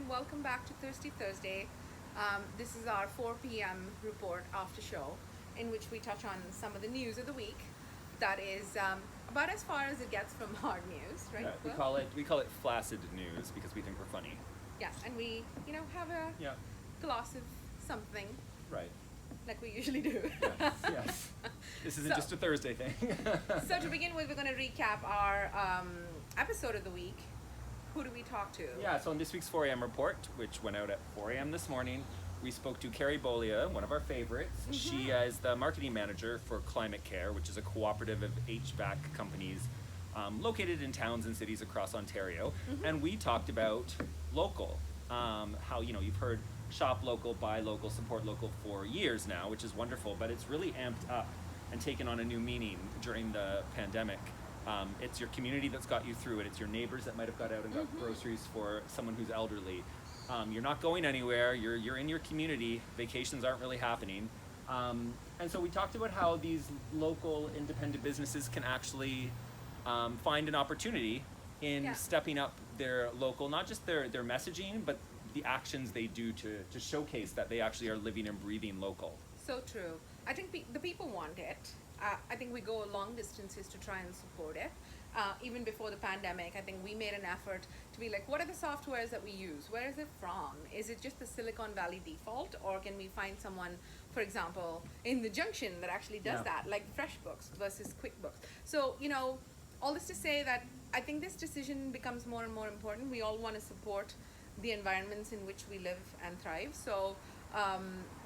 and welcome back to Thirsty Thursday. This is our 4 p.m. Report Aftershow, in which we touch on some of the news of the week. That is about as far as it gets from hard news, right? Yeah, we call it flaccid news because we think we're funny. Yes, and we have a glass of something. Right. Like we usually do. Yes. This isn't just a Thursday thing. So to begin with, we're going to recap our episode of the week. Who do we talk to? Yeah, so in this week's 4 a.m. report, which went out at 4 a.m. this morning, we spoke to Kerri Beaulieu, one of our favorites. Mm-hmm. She is the marketing manager for Climate Care, which is a cooperative of HVAC companies located in towns and cities across Ontario. Mm-hmm. And we talked about local, how, you've heard shop local, buy local, support local for years now, which is wonderful, but it's really amped up and taken on a new meaning during the pandemic. It's your community that's got you through it. It's your neighbors that might have got out and got groceries for someone who's elderly. You're not going anywhere. You're in your community. Vacations aren't really happening. And so we talked about how these local independent businesses can actually find an opportunity in stepping up their local, not just their messaging, but the actions they do to showcase that they actually are living and breathing local. So true. I think the people want it. I think we go long distances to try and support it. Even before the pandemic, I think we made an effort to be like, what are the softwares that we use? Where is it from? Is it just the Silicon Valley default? Or can we find someone, for example, in the Junction that actually does that, like FreshBooks versus QuickBooks? So, all this to say that I think this decision becomes more and more important. We all want to support the environments in which we live and thrive. So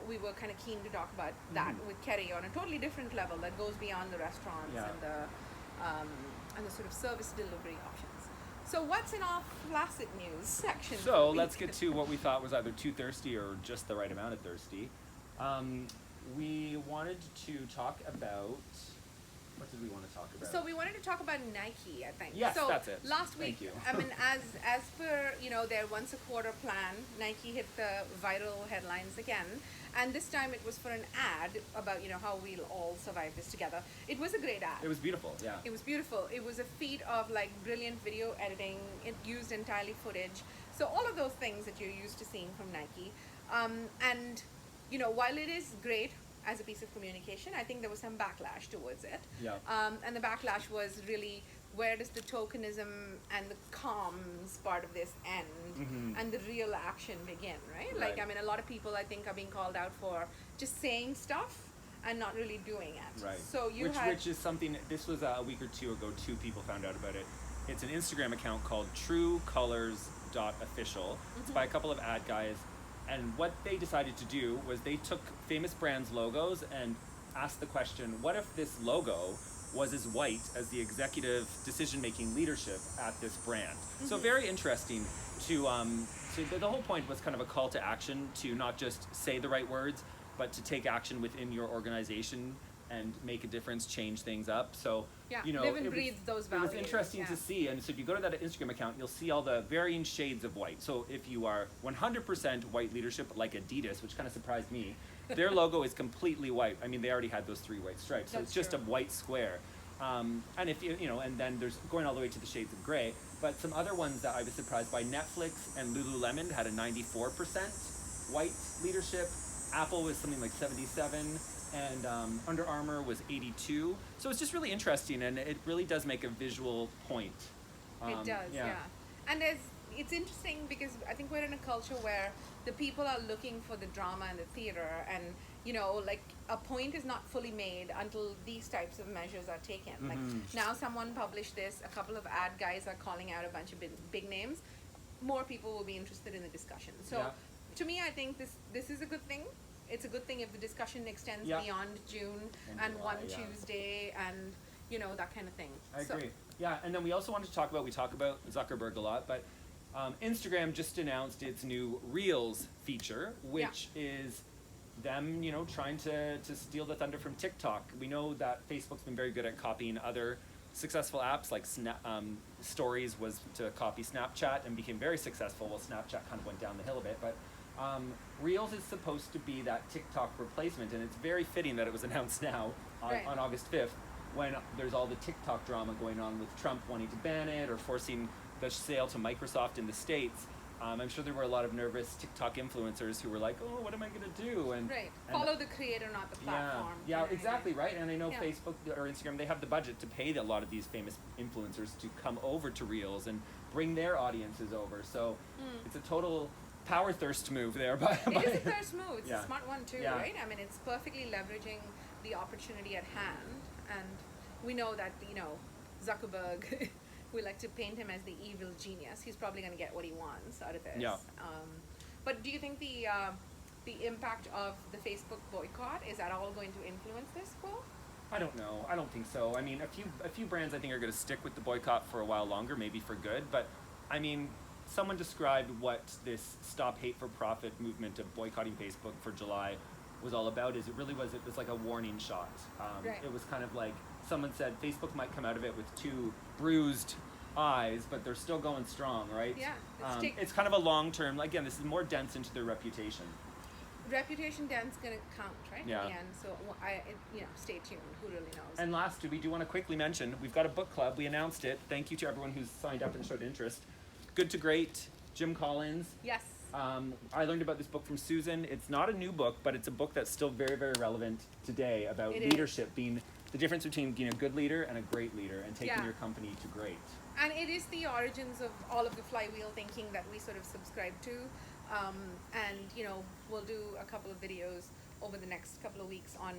we were kind of keen to talk about that with Kerri on a totally different level that goes beyond the restaurants and the sort of service delivery options. So what's in our flaccid news section? So let's get to what we thought was either too thirsty or just the right amount of thirsty. We wanted to talk about... What did we want to talk about? So we wanted to talk about Nike, I think. Yes, so that's it. Last week, Thank you. as per their once a quarter plan, Nike hit the viral headlines again, and this time it was for an ad about how we'll all survive this together. It was a great ad. It was beautiful. Yeah. It was beautiful. It was a feat of brilliant video editing. It used entirely footage. So all of those things that you're used to seeing from Nike, and while it is great as a piece of communication, I think there was some backlash towards it. Yeah. And the backlash was really, where does the tokenism and the comms part of this end and the real action begin, right? A lot of people I think are being called out for just saying stuff and not really doing it. Right. So which is something, this was a week or two ago, two people found out about it. It's an Instagram account called truecolors.official. It's by a couple of ad guys. And what they decided to do was they took famous brands' logos and asked the question, what if this logo was as white as the executive decision-making leadership at this brand? So very interesting to the whole point was kind of a call to action to not just say the right words, but to take action within your organization and make a difference, change things up. So, live and breathe those values. It was interesting to see. And so if you go to that Instagram account, you'll see all the varying shades of white. So if you are 100% white leadership, like Adidas, which kind of surprised me, their logo is completely white. I mean, they already had those 3 white stripes. So it's just a white square. And if and then there's going all the way to the shades of gray. But some other ones that I was surprised by, Netflix and Lululemon had a 94% white leadership. Apple was something like 77%. And Under Armour was 82. So it's just really interesting, and it really does make a visual point. It does, yeah. And it's interesting because I think we're in a culture where the people are looking for the drama and the theater, and a point is not fully made until these types of measures are taken. Like now someone published this, a couple of ad guys are calling out a bunch of big names. More people will be interested in the discussion. So to me, I think this is a good thing. It's a good thing if the discussion extends beyond June and July, one Tuesday and, that kind of thing. I agree. Yeah, and then we also wanted to talk about Zuckerberg a lot, but Instagram just announced its new Reels feature, which is them, trying to steal the thunder from TikTok. We know that Facebook's been very good at copying other successful apps, like Stories was to copy Snapchat and became very successful. Well, Snapchat kind of went down the hill a bit, but Reels is supposed to be that TikTok replacement, and it's very fitting that it was announced now on August 5th, when there's all the TikTok drama going on with Trump wanting to ban it or forcing the sale to Microsoft in the States. I'm sure there were a lot of nervous TikTok influencers who were like, oh, what am I going to do? And follow the creator, not the platform. Yeah, exactly, right? And I know Yeah. Facebook or Instagram, they have the budget to pay a lot of these famous influencers to come over to Reels and bring their audiences over. So it's a total power thirst move there. It is a thirst move. It's Yeah. a smart one too, Yeah. right? I mean, it's perfectly leveraging the opportunity at hand. And we know that, Zuckerberg, we like to paint him as the evil genius. He's probably going to get what he wants out of this. Yeah. But do you think the impact of the Facebook boycott is at all going to influence this, Will? I don't know. I don't think so. I mean, a few brands I think are going to stick with the boycott for a while longer, maybe for good. But I mean, someone described what this Stop Hate for Profit movement of boycotting Facebook for July was all about. It was like a warning shot. Right. It was kind of like someone said Facebook might come out of it with 2 bruised eyes, but they're still going strong, right? Yeah. It's kind of a long term. Again, this is more dense into their reputation. Reputation dent's going to count, right? Yeah. In the end. So, stay tuned. Who really knows? And last, we do want to quickly mention, we've got a book club. We announced it. Thank you to everyone who's signed up and showed interest. Good to Great, Jim Collins. Yes. I learned about this book from Susan. It's not a new book, but it's a book that's still very, very relevant today about leadership, being the difference between being a good leader and a great leader and taking your company to great. And it is the origins of all of the flywheel thinking that we sort of subscribe to. We'll do a couple of videos over the next couple of weeks on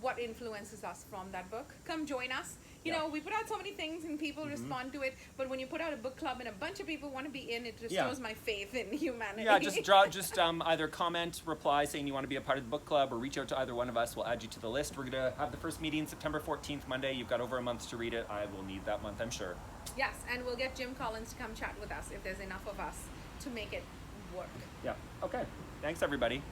what influences us from that book. Come join us. We put out so many things and people respond to it, but when you put out a book club and a bunch of people want to be in, it restores my faith in humanity. Yeah, just either comment, reply saying you want to be a part of the book club, or reach out to either one of us. We'll add you to the list. We're going to have the first meeting September 14th, Monday. You've got over a month to read it. I will need that month, I'm sure. Yes, and we'll get Jim Collins to come chat with us if there's enough of us to make it work. Yeah, okay. Thanks, everybody.